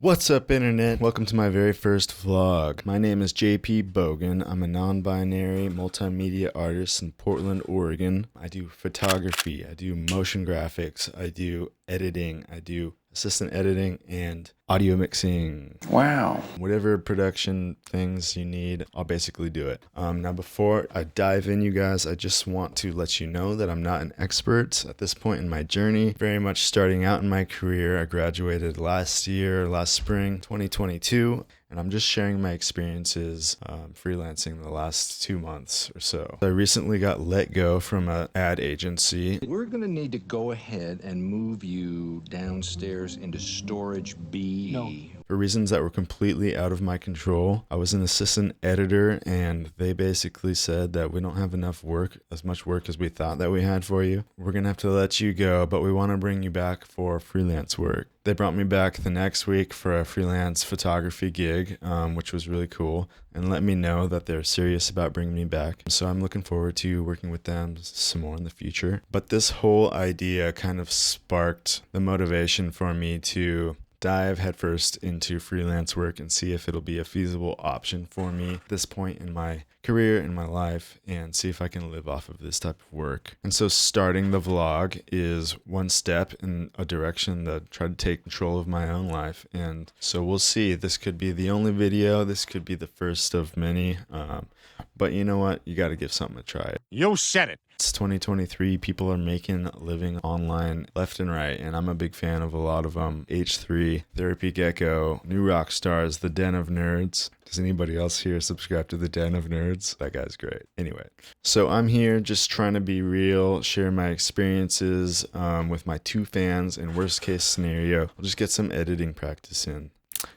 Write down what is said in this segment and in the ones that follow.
What's up, Internet? Welcome to my very first vlog. My name is JP Bogan. I'm a non-binary multimedia artist in Portland, Oregon. I do photography, I do motion graphics, I do editing, I do assistant editing, and audio mixing. Wow. Whatever production things you need, I'll basically do it. Now, before I dive in, you guys, I just want to let you know that I'm not an expert at this point in my journey. Very much starting out in my career. I graduated last spring, 2022. And I'm just sharing my experiences freelancing the last 2 months or so. I recently got let go from an ad agency. We're going to need to go ahead and move you downstairs into storage B. No. For reasons that were completely out of my control. I was an assistant editor, and they basically said that we don't have enough work, as much work as we thought that we had for you. We're going to have to let you go, but we want to bring you back for freelance work. They brought me back the next week for a freelance photography gig, which was really cool, and let me know that they're serious about bringing me back. So I'm looking forward to working with them some more in the future. But this whole idea kind of sparked the motivation for me to dive headfirst into freelance work and see if it'll be a feasible option for me at this point in my career, in my life, and see if I can live off of this type of work. And so starting the vlog is one step in a direction that try to take control of my own life. And so we'll see. This could be the only video. This could be the first of many. But you know what? You got to give something a try. You said it. It's 2023. People are making a living online left and right, and I'm a big fan of a lot of them. H3, Therapy Gecko, New Rock Stars, The Den of Nerds. Does anybody else here subscribe to The Den of Nerds? That guy's great. Anyway, so I'm here just trying to be real, share my experiences with my two fans. In worst case scenario, I'll just get some editing practice in.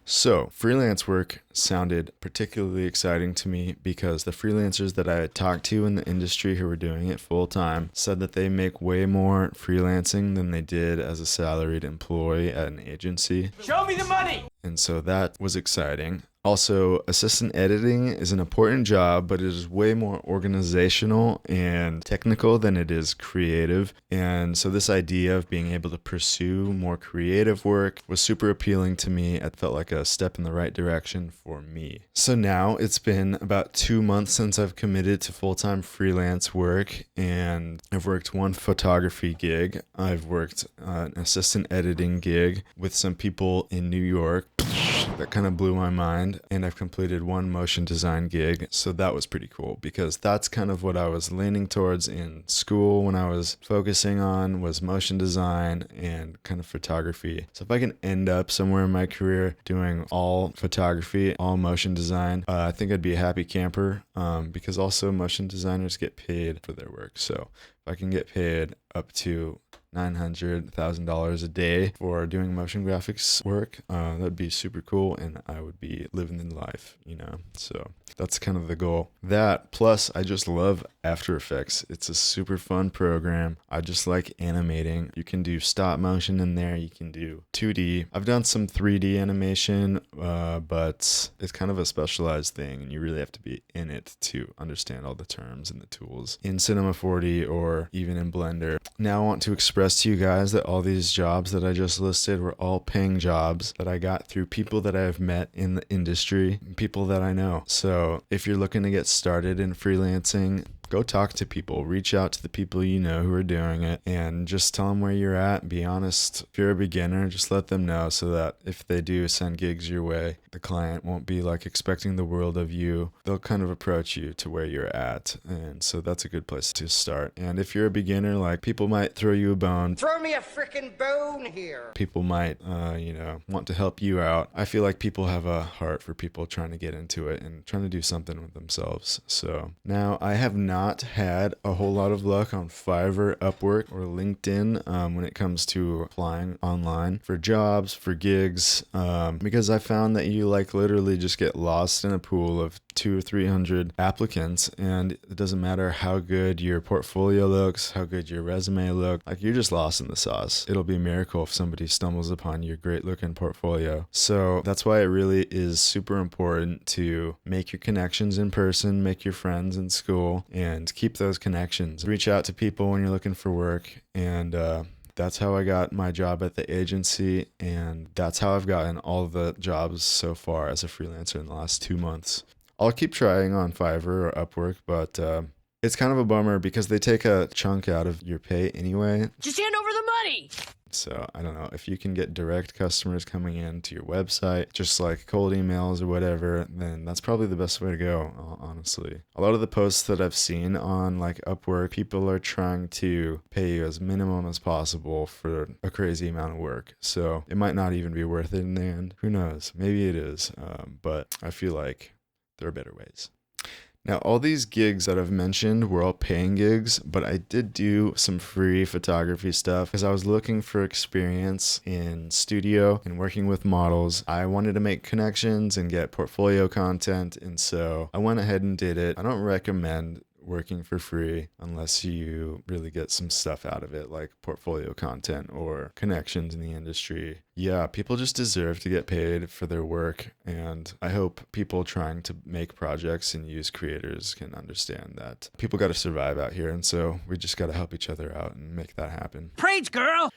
So, freelance work sounded particularly exciting to me because the freelancers that I had talked to in the industry who were doing it full time said that they make way more freelancing than they did as a salaried employee at an agency. Show me the money! And so that was exciting. Also, assistant editing is an important job, but it is way more organizational and technical than it is creative. And so this idea of being able to pursue more creative work was super appealing to me. It felt like a step in the right direction for me. So now it's been about 2 months since I've committed to full-time freelance work, and I've worked one photography gig. I've worked an assistant editing gig with some people in New York. That kind of blew my mind, and I've completed one motion design gig, so that was pretty cool because that's kind of what I was leaning towards in school when I was focusing on was motion design and kind of photography. So if I can end up somewhere in my career doing all photography, all motion design, I think I'd be a happy camper because also motion designers get paid for their work. So if I can get paid up to $900,000 a day for doing motion graphics work, that'd be super cool, and I would be living the life, you know. So that's kind of the goal. That plus I just love After Effects. It's a super fun program. I just like animating. You can do stop motion in there, you can do 2D. I've done some 3D animation, but it's kind of a specialized thing, and you really have to be in it to understand all the terms and the tools in Cinema 4D or even in Blender. Now I want to express to you guys that all these jobs that I just listed were all paying jobs that I got through people that I have met in the industry, people that I know. So if you're looking to get started in freelancing, go talk to people, reach out to the people you know who are doing it, and just tell them where you're at. Be honest. If you're a beginner, just let them know so that if they do send gigs your way, the client won't be like expecting the world of you. They'll kind of approach you to where you're at, and so that's a good place to start. And if you're a beginner, like, people might throw you a bone. Throw me a frickin' bone here. People might, want to help you out. I feel like people have a heart for people trying to get into it and trying to do something with themselves. So now I have not had a whole lot of luck on Fiverr, Upwork, or LinkedIn when it comes to applying online for jobs, for gigs, because I found that you literally just get lost in a pool of 200 or 300 applicants, and it doesn't matter how good your portfolio looks, how good your resume looks, you're just lost in the sauce. It'll be a miracle if somebody stumbles upon your great looking portfolio. So that's why it really is super important to make your connections in person, make your friends in school, and keep those connections. Reach out to people when you're looking for work, and that's how I got my job at the agency, and that's how I've gotten all the jobs so far as a freelancer in the last 2 months. I'll keep trying on Fiverr or Upwork, but it's kind of a bummer because they take a chunk out of your pay anyway. Just hand over the money! So I don't know, if you can get direct customers coming into your website, just like cold emails or whatever, then that's probably the best way to go, honestly. A lot of the posts that I've seen on like Upwork, people are trying to pay you as minimum as possible for a crazy amount of work. So it might not even be worth it in the end. Who knows? Maybe it is. But I feel like there are better ways. Now, all these gigs that I've mentioned were all paying gigs, but I did do some free photography stuff because I was looking for experience in studio and working with models. I wanted to make connections and get portfolio content, and so I went ahead and did it. I don't recommend working for free unless you really get some stuff out of it, like portfolio content or connections in the industry. Yeah, people just deserve to get paid for their work, and I hope people trying to make projects and use creators can understand that people got to survive out here, and so we just got to help each other out and make that happen. Preach, girl!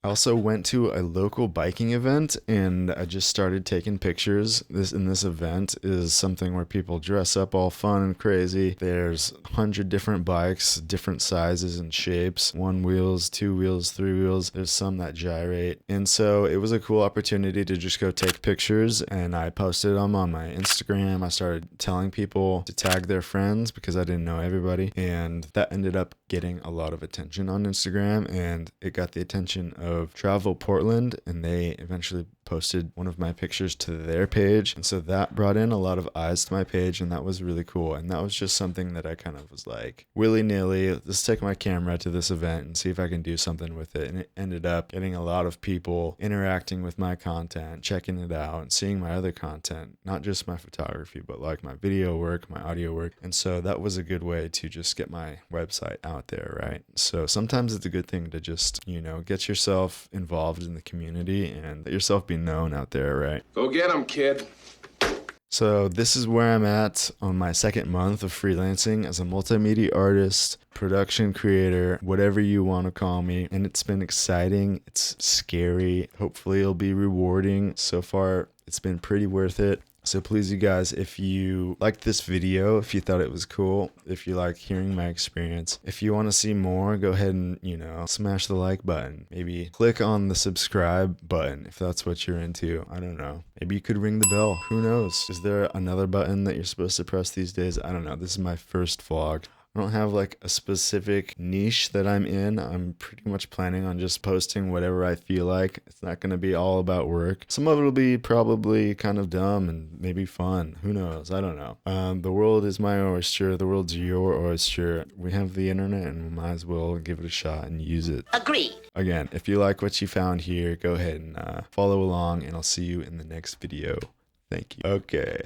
I also went to a local biking event and I just started taking pictures. This event is something where people dress up all fun and crazy. There's 100 different bikes, different sizes and shapes, 1 wheels, 2 wheels, 3 wheels. There's some that gyrate. And so it was a cool opportunity to just go take pictures, and I posted them on my Instagram. I started telling people to tag their friends because I didn't know everybody, and that ended up getting a lot of attention on Instagram, and it got the attention of Travel Portland, and they eventually posted one of my pictures to their page, and so that brought in a lot of eyes to my page, and that was really cool. And that was just something that I kind of was like, willy-nilly, let's take my camera to this event and see if I can do something with it. And it ended up getting a lot of people interacting with my content, checking it out, and seeing my other content, not just my photography, but like my video work, my audio work. And so that was a good way to just get my website out there, right? So sometimes it's a good thing to just, get yourself involved in the community and let yourself be known out there, right? Go get 'em, kid. So this is where I'm at on my second month of freelancing as a multimedia artist, production creator, whatever you want to call me. And it's been exciting. It's scary. Hopefully it'll be rewarding. So far, it's been pretty worth it. So please, you guys, if you liked this video, if you thought it was cool, if you like hearing my experience, if you want to see more, go ahead and, smash the like button. Maybe click on the subscribe button if that's what you're into. I don't know. Maybe you could ring the bell. Who knows? Is there another button that you're supposed to press these days? I don't know. This is my first vlog. I don't have like a specific niche that I'm in. I'm pretty much planning on just posting whatever I feel like. It's not going to be all about work. Some of it will be probably kind of dumb and maybe fun. Who knows? I don't know. The world is my oyster. The world's your oyster. We have the internet and we might as well give it a shot and use it. Agree. Again, if you like what you found here, go ahead and follow along, and I'll see you in the next video. Thank you. Okay.